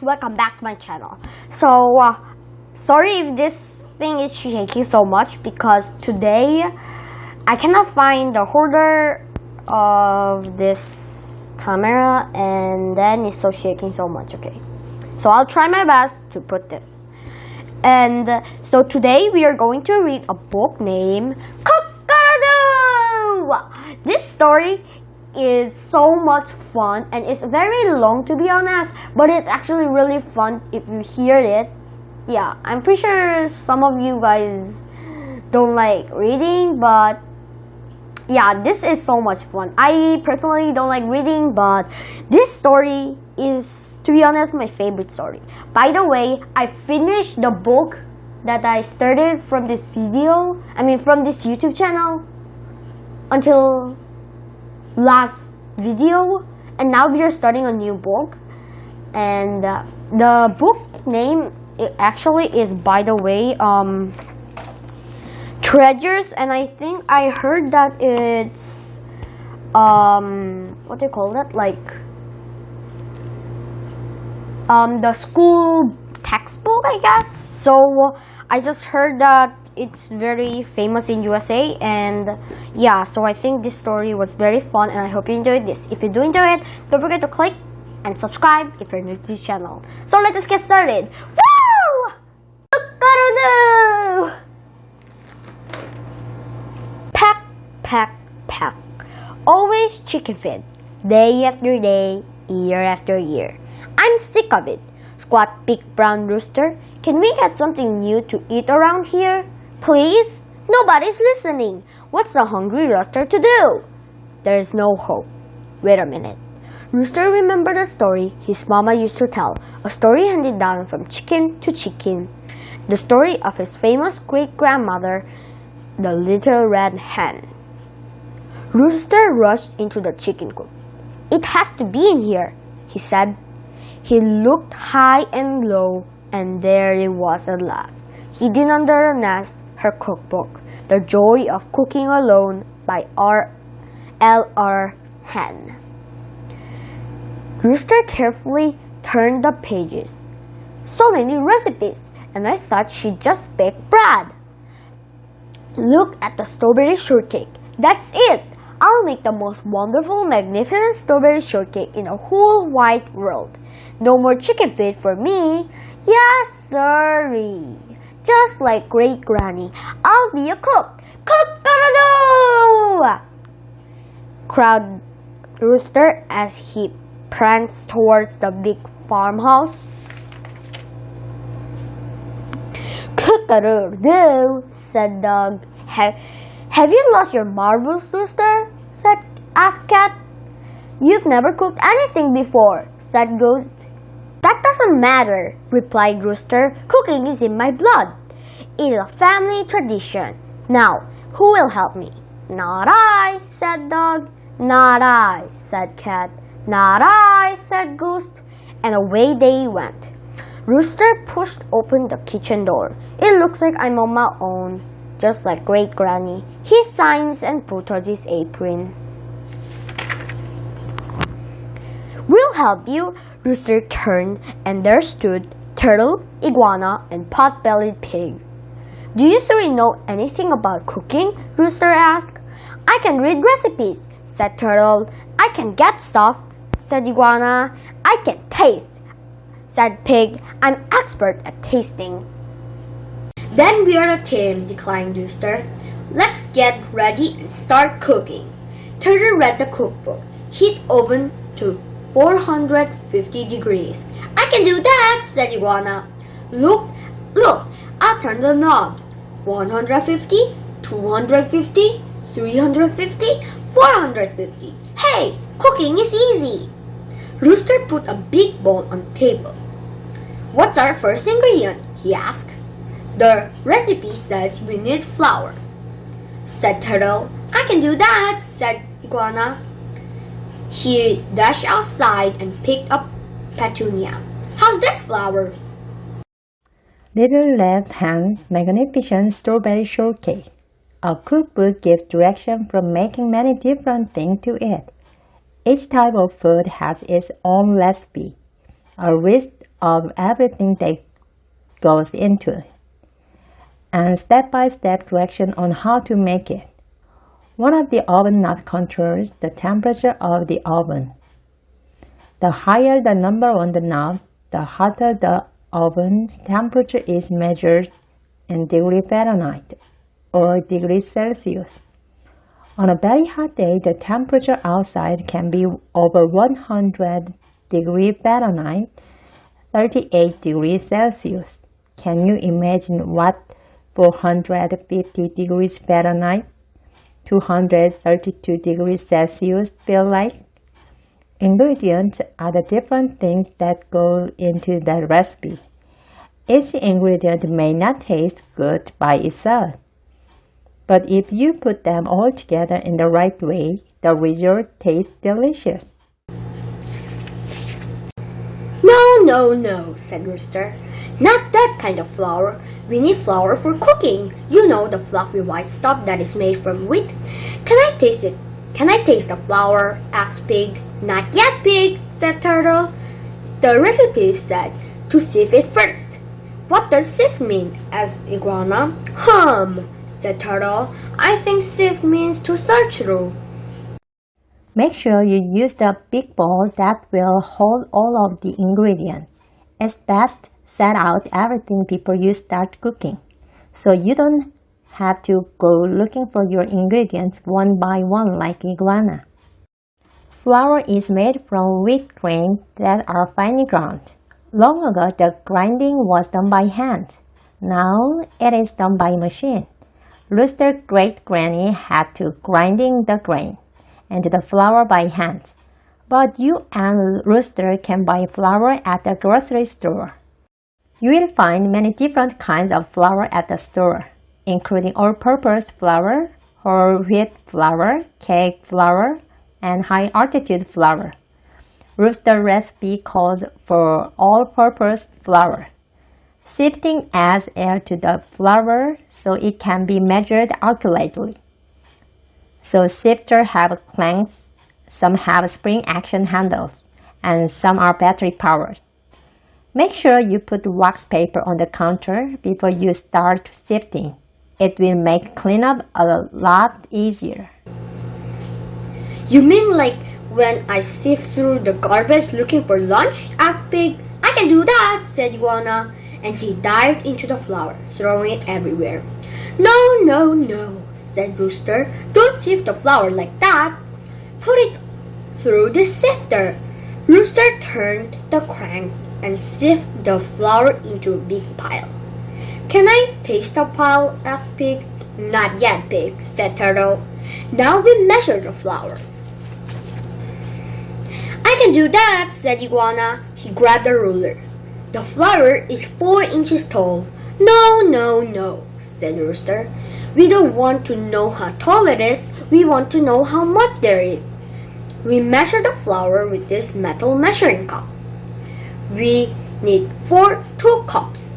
welcome back to my channel. So sorry if this thing is shaking so much because today I cannot find the holder of this camera and then it's so shaking so much. Okay, so I'll try my best to put this. And so today we are going to read a book named Cook-A-Doodle-Doo. This story is so much fun and it's very long, to be honest, but it's actually really fun if you hear it. Yeah, I'm pretty sure some of you guys don't like reading, but yeah, this is so much fun. I personally don't like reading, but this story is, to be honest, my favorite story. By the way, I finished the book that I started from this from this YouTube channel until last video, and now we are starting a new book. And the book name actually is, by the way, Treasures, and I think I heard that it's what do you call that, like the school textbook, I guess. So I just heard that it's very famous in USA, and yeah, so I think this story was very fun and I hope you enjoyed this. If you do enjoy it, don't forget to click and subscribe if you're new to this channel. So let's just get started. Woo! Cook-A-Doodle-Doo! Peck, peck, peck. Always chicken feed. Day after day, year after year. I'm sick of it. Squat, big brown rooster. Can we get something new to eat around here? Please? Nobody's listening. What's a hungry rooster to do? There is no hope. Wait a minute. Rooster remembered a story his mama used to tell, a story handed down from chicken to chicken. The story of his famous great-grandmother, the little red hen. Rooster rushed into the chicken coop. It has to be in here, he said. He looked high and low, and there it was at last, hidden under a nest, her cookbook, The Joy of Cooking Alone by R.L.R. Hen. Rooster carefully turned the pages. So many recipes, and I thought she'd just bake bread. Look at the strawberry shortcake. That's it! I'll make the most wonderful, magnificent strawberry shortcake in the whole wide world. No more chicken feed for me. Yes, sirree. Just like Great Granny, I'll be a cook. Cook-A-Doodle-Doo! Cried Rooster as he pranced towards the big farmhouse. Cook-A-Doodle-Doo, said Dog. Have you lost your marbles, Rooster? asked Cat. You've never cooked anything before, said Ghost. That doesn't matter, replied Rooster. Cooking is in my blood. It's a family tradition. Now, who will help me? Not I, said Dog. Not I, said Cat. Not I, said Ghost. And away they went. Rooster pushed open the kitchen door. It looks like I'm on my own, just like Great Granny. He sighed and put on his apron. We'll help you. Rooster turned, and there stood Turtle, Iguana, and Pot-Bellied Pig. Do you three know anything about cooking? Rooster asked. I can read recipes, said Turtle. I can get stuff, said Iguana. I can taste, said Pig. I'm expert at tasting. Then we're a team, declared Rooster. Let's get ready and start cooking. Turtle read the cookbook. Heat oven to 450 degrees. I can do that, said Iguana. Look, I'll turn the knobs. 150, 250, 350, 450. Hey, cooking is easy. Rooster put a big bowl on the table. What's our first ingredient? He asked. The recipe says we need flour, said Turtle. I can do that, said Iguana. He dashed outside and picked up Petunia. How's this flour? Little Red Hen's Magnificent Strawberry Shortcake. A cookbook gives direction for making many different things to eat. Each type of food has its own recipe. A list of everything that goes into it, and step-by-step direction on how to make it. One of the oven knobs controls the temperature of the oven. The higher the number on the knobs, the hotter the oven's temperature is measured in degree Fahrenheit or degrees Celsius. On a very hot day, the temperature outside can be over 100 degrees Fahrenheit, 38 degrees Celsius. Can you imagine what 450 degrees Fahrenheit, 232 degrees Celsius feel like? Ingredients are the different things that go into the recipe. Each ingredient may not taste good by itself, but if you put them all together in the right way, the result tastes delicious. No, said Rooster. Not that kind of flour. We need flour for cooking. You know, the fluffy white stuff that is made from wheat. Can I taste it? Can I taste the flour? Asked Pig. Not yet, Pig, said Turtle. The recipe said to sieve it first. What does sieve mean? Asked Iguana. Said Turtle. I think sieve means to search through. Make sure you use the big bowl that will hold all of the ingredients. It's best set out everything before you start cooking, so you don't have to go looking for your ingredients one by one like Iguana. Flour is made from wheat grains that are finely ground. Long ago, the grinding was done by hand. Now it is done by machine. Rooster's great granny had to grinding the grain and the flour by hand. But you and Rooster can buy flour at the grocery store. You will find many different kinds of flour at the store, including all-purpose flour, whole wheat flour, cake flour, and high-altitude flour. Rooster's recipe calls for all-purpose flour. Sifting adds air to the flour so it can be measured accurately. So sifters have cranks, some have spring action handles, and some are battery powered. Make sure you put wax paper on the counter before you start sifting. It will make cleanup a lot easier. You mean like when I sift through the garbage looking for lunch? Asked Pig. I can do that, said Iguana, and he dived into the flour, throwing it everywhere. No, said Rooster. Don't sift the flour like that. Put it through the sifter. Rooster turned the crank and sifted the flour into a big pile. Can I taste the pile? Asked Pig. Not yet, Pig, said Turtle. Now we measure the flour. I can do that, said Iguana. He grabbed a ruler. The flour is 4 inches tall. No, said Rooster. We don't want to know how tall it is. We want to know how much there is. We measure the flour with this metal measuring cup. We need 2 cups,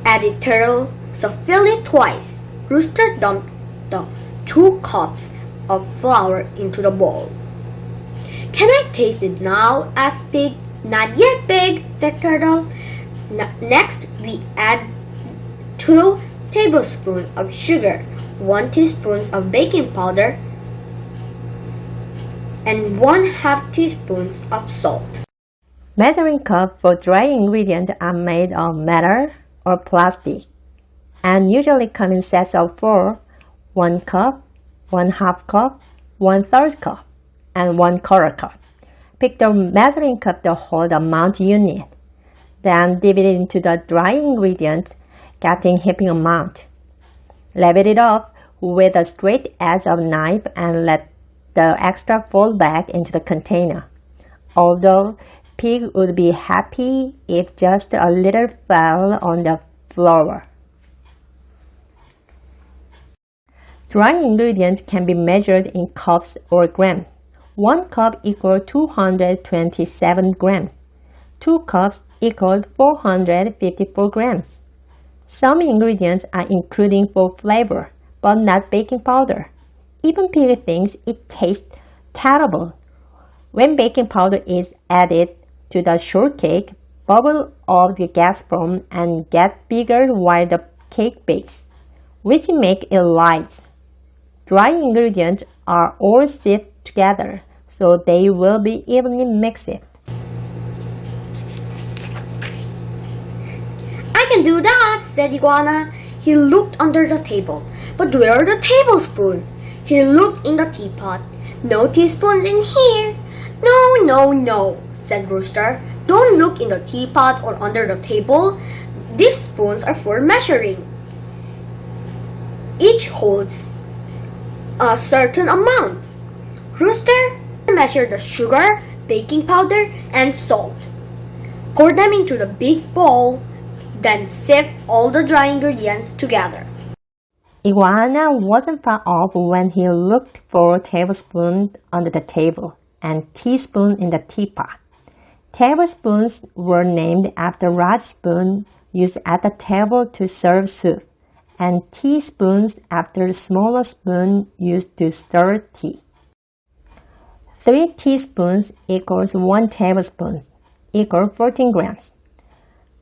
added Turtle, so fill it twice. Rooster dumped the 2 cups of flour into the bowl. Can I taste it now? Asked Pig. Not yet, Pig, said Turtle. Next, we add 2 tablespoons of sugar, 1 teaspoon of baking powder, and 1/2 teaspoon of salt. Measuring cups for dry ingredients are made of metal or plastic and usually come in sets of 4, 1 cup, 1/2 cup, 1/3 cup, and 1/4 cup. Pick the measuring cup to hold the amount you need. Then divide it into the dry ingredients, getting heaping amount. Level it up with a straight edge of knife and let the extra fall back into the container. Although Pig would be happy if just a little fell on the floor. Dry ingredients can be measured in cups or grams. 1 cup equals 227 grams. 2 cups equals 454 grams. Some ingredients are included for flavor, but not baking powder. Even Pig thinks it tastes terrible. When baking powder is added to the shortcake, bubble of the gas foam and get bigger while the cake bakes, which make it rise. Dry ingredients are all sifted together, so they will be evenly mixed. I can do that, said Iguana. He looked under the table. But where are the tablespoons? He looked in the teapot. No teaspoons in here. No, said Rooster. Don't look in the teapot or under the table. These spoons are for measuring. Each holds a certain amount. Rooster measured the sugar, baking powder, and salt. Pour them into the big bowl, then sift all the dry ingredients together. Iguana wasn't far off when he looked for tablespoons under the table and teaspoon in the teapot. Tablespoons were named after large spoons used at the table to serve soup, and teaspoons after smaller spoons used to stir tea. 3 teaspoons equals 1 tablespoon, equals 14 grams.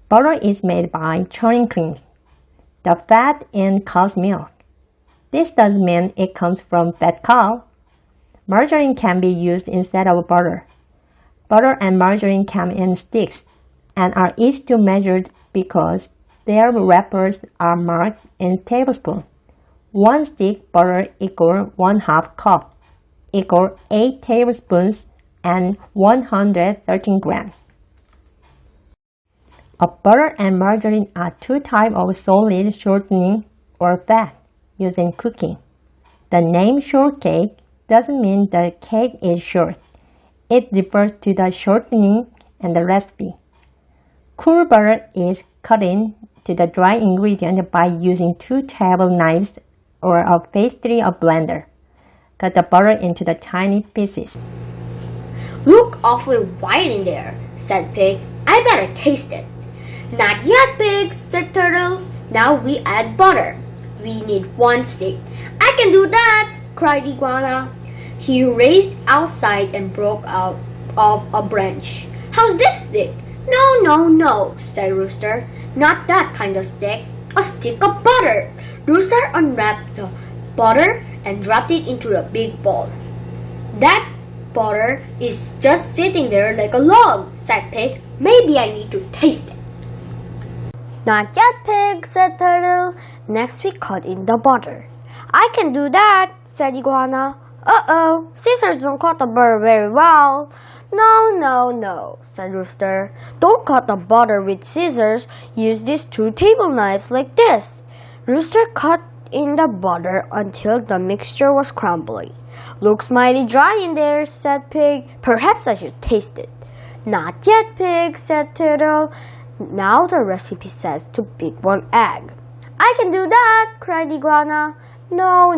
Butter is made by churning creams, the fat in cow's milk. This does mean it comes from fat cow. Margarine can be used instead of butter. Butter and margarine come in sticks and are easy to measure because their wrappers are marked in tablespoons. 1 stick butter equals 1/2 cup, equals 8 tablespoons and 113 grams. Butter and margarine are 2 types of solid shortening or fat used in cooking. The name shortcake doesn't mean the cake is short. It refers to the shortening in the recipe. Cool butter is cut into the dry ingredient by using 2 table knives or a pastry or blender. Cut the butter into the tiny pieces. Look awfully white in there, said Pig. I better taste it. Not yet, Pig, said Turtle. Now we add butter. We need 1 stick. I can do that, cried Iguana. He raced outside and broke out of a branch. How's this stick? No, said Rooster. Not that kind of stick. A stick of butter. Rooster unwrapped the butter and dropped it into a big bowl. That butter is just sitting there like a log, said Pig. Maybe I need to taste it. Not yet, Pig, said Turtle. Next we cut in the butter. I can do that, said Iguana. Uh-oh, scissors don't cut the butter very well. No, said Rooster. Don't cut the butter with scissors. Use these 2 table knives like this. Rooster cut in the butter until the mixture was crumbly. Looks mighty dry in there, said Pig. Perhaps I should taste it. Not yet, Pig, said Turtle. Now the recipe says to beat 1 egg. I can do that, cried Iguana. No,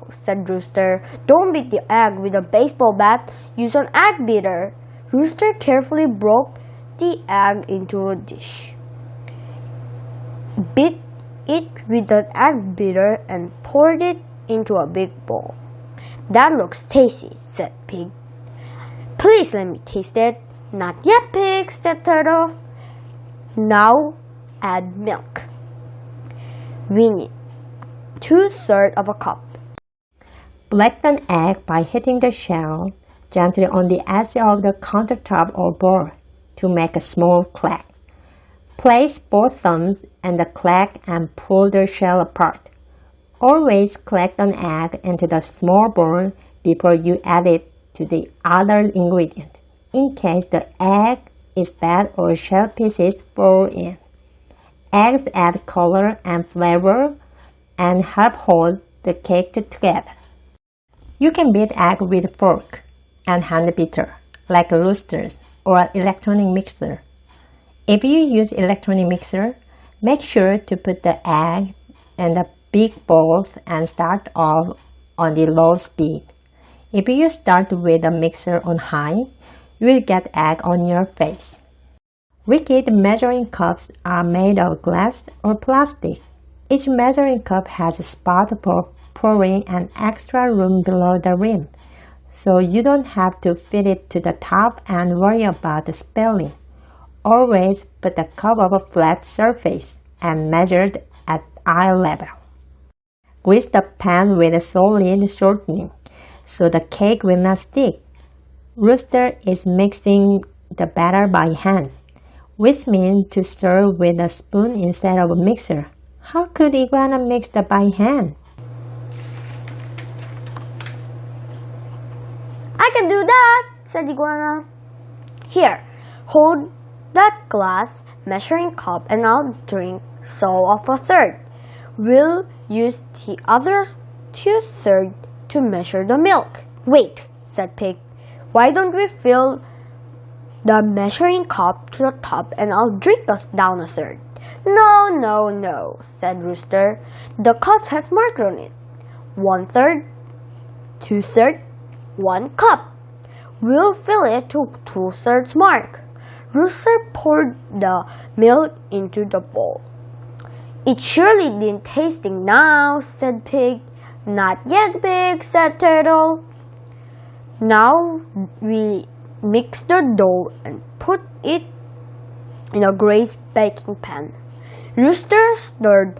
said Rooster. Don't beat the egg with a baseball bat. Use an egg beater. Rooster carefully broke the egg into a dish. Beat it with an egg beater and poured it into a big bowl. That looks tasty, said Pig. Please let me taste it. Not yet, Pig, said Turtle. Now add milk. We need 2/3 of a cup. Black an egg by hitting the shell gently on the edge of the countertop or bowl to make a small crack. Place both thumbs in the crack and pull the shell apart. Always crack an egg into the small bowl before you add it to the other ingredient, in case the egg is bad or shell pieces fall in. Eggs add color and flavor and help hold the cake together. You can beat egg with fork and hand beater, like Rooster's or electronic mixer. If you use electronic mixer, make sure to put the egg in the big bowls and start off on the low speed. If you start with the mixer on high, you will get egg on your face. Wicked measuring cups are made of glass or plastic. Each measuring cup has a spot for pouring and extra room below the rim, so you don't have to fit it to the top and worry about the spilling. Always put the cup on a flat surface and measured at eye level. Grease the pan with a solid shortening so the cake will not stick. Rooster is mixing the batter by hand, which means to stir with a spoon instead of a mixer. How could Iguana mix that by hand? I can do that, said Iguana. Here, hold that glass measuring cup and I'll drink so of a third. We'll use the other 2/3 to measure the milk. Wait, said Pig. Why don't we fill the measuring cup to the top and I'll drink us down a third? No, no, no, said Rooster. The cup has marks on it. 1/3, 2/3, 1 cup. We'll fill it to 2/3 mark. Rooster poured the milk into the bowl. It's surely been tasting now, said Pig. Not yet, Pig, said Turtle. Now we mix the dough and put it in a great baking pan. Rooster stirred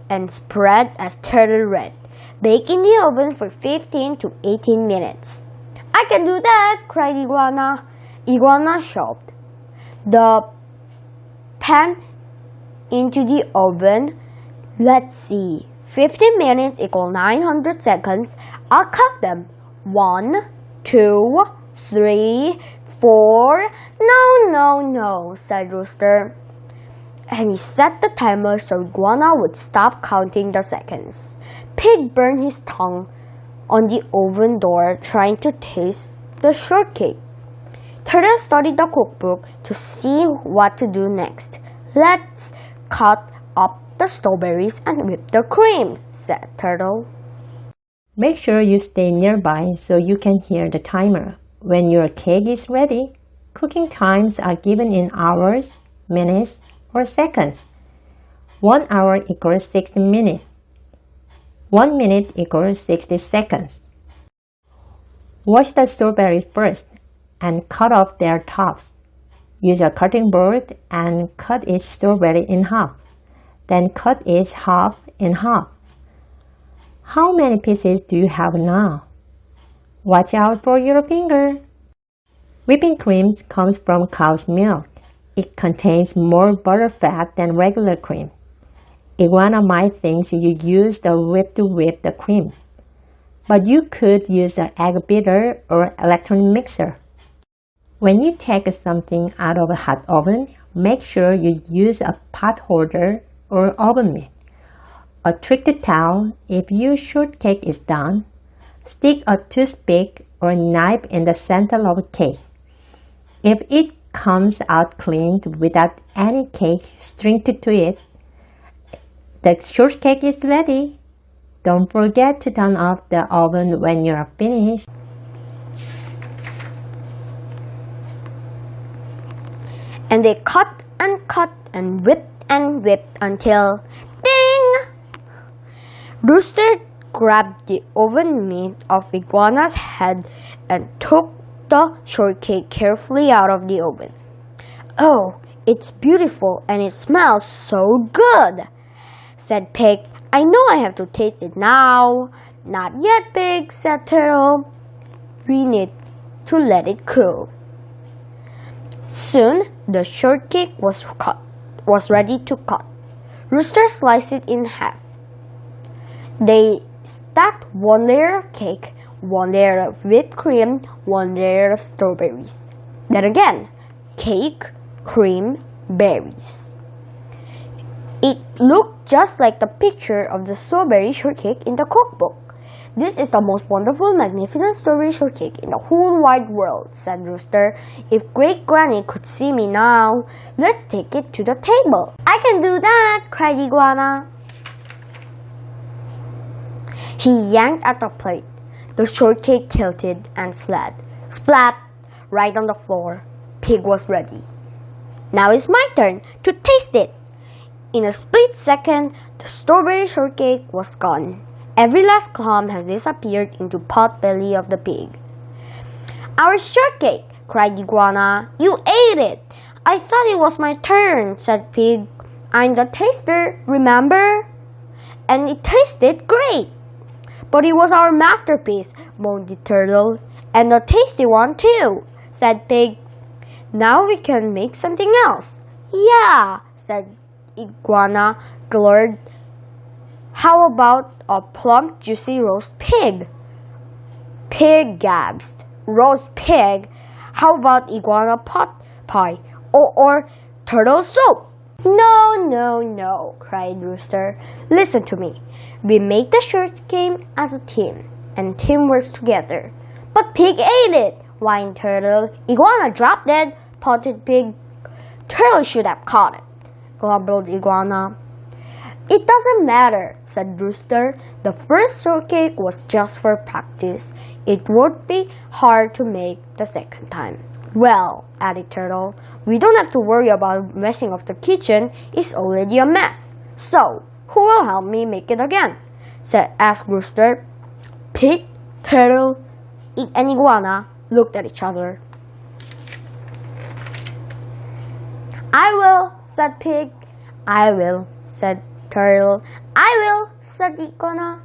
and spread as Turtle read. Bake in the oven for 15 to 18 minutes. I can do that, cried Iguana. Iguana shoved the pan into the oven. Let's see. 15 minutes equal 900 seconds. I'll count them. 1, 2, 3, 4. No, said Rooster. And he set the timer so Iguana would stop counting the seconds. Pig burned his tongue on the oven door trying to taste the shortcake. Turtle studied the cookbook to see what to do next. Let's cut up the strawberries and whip the cream, said Turtle. Make sure you stay nearby so you can hear the timer. When your cake is ready, cooking times are given in hours, minutes, or seconds. 1 hour equals 60 minutes. 1 minute equals 60 seconds. Wash the strawberries first and cut off their tops. Use a cutting board and cut each strawberry in half. Then cut each half in half. How many pieces do you have now? Watch out for your finger. Whipping cream comes from cow's milk. It contains more butter fat than regular cream. Iguana might think you use the whip to whip the cream, but you could use an egg beater or electronic mixer. When you take something out of a hot oven, make sure you use a pot holder or oven mitt. A trick to tell if your shortcake is done, stick a toothpick or knife in the center of a cake. If it comes out clean without any cake string to it, the shortcake is ready. Don't forget to turn off the oven when you are finished. And they cut and whipped until ding! Rooster grabbed the oven mitt off Iguana's head and took the shortcake carefully out of the oven. Oh, it's beautiful and it smells so good, said Pig. I know I have to taste it now. Not yet, Pig, said Turtle. We need to let it cool. Soon, the shortcake was ready to cut. Rooster sliced it in half. They stacked 1 layer of cake, 1 layer of whipped cream, 1 layer of strawberries. Then again, cake, cream, berries. It looked just like the picture of the strawberry shortcake in the cookbook. This is the most wonderful, magnificent strawberry shortcake in the whole wide world, said Rooster. If Great Granny could see me now, let's take it to the table. I can do that, cried Iguana. He yanked at the plate. The shortcake tilted and slid. Splat! Right on the floor. Pig was ready. Now it's my turn to taste it. In a split second, the strawberry shortcake was gone. Every last clump has disappeared into pot belly of the pig. Our shortcake! cried Iguana. You ate it! I thought it was my turn, said Pig. I'm the taster, remember? And it tasted great. But it was our masterpiece, moaned the turtle. And a tasty one too, said Pig. Now we can make something else. Yeah, said Iguana, glowed. How about a plump, juicy roast pig? Pig gasped. Roast pig? How about iguana pot pie? Or turtle soup? No, no, no, cried Rooster. Listen to me. We made the short game as a team, and team works together. But Pig ate it, whined Turtle. Iguana dropped it, pouted Pig. Turtle should have caught it, grumbled Iguana. It doesn't matter, said Rooster. The first shortcake was just for practice. It would be hard to make the second time. Well, added Turtle, we don't have to worry about messing up the kitchen. It's already a mess. So, who will help me make it again? asked Rooster. Pig, Turtle, and Iguana looked at each other. I will, said Pig. I will, said Turtle. I will, said Iguana.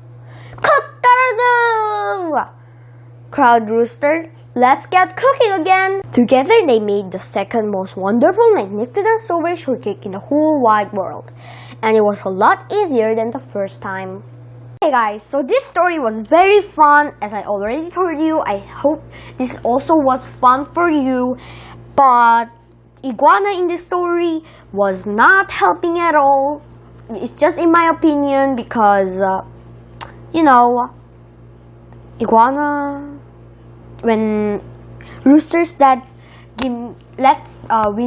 Cook-A-Doodle-Doo! Cried Rooster. Let's get cooking again. Together they made the second most wonderful, magnificent strawberry shortcake in the whole wide world. And it was a lot easier than the first time. Hey guys, so this story was very fun. As I already told you, I hope this also was fun for you. But Iguana in this story was not helping at all. It's just in my opinion because, Iguana, when Rooster said, we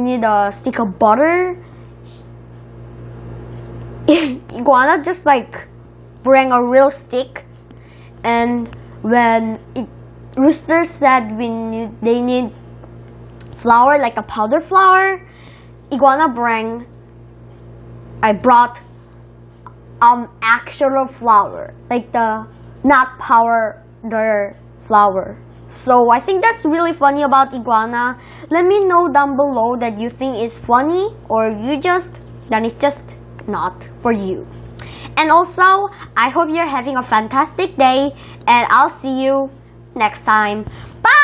need a stick of butter, Iguana just bring a real stick. And when Rooster said they need flour, like a powder flour, Iguana brought actual flour, not powder flour. So I think that's really funny about Iguana. Let me know down below that you think it's funny or that it's just not for you. And also, I hope you're having a fantastic day and I'll see you next time. Bye!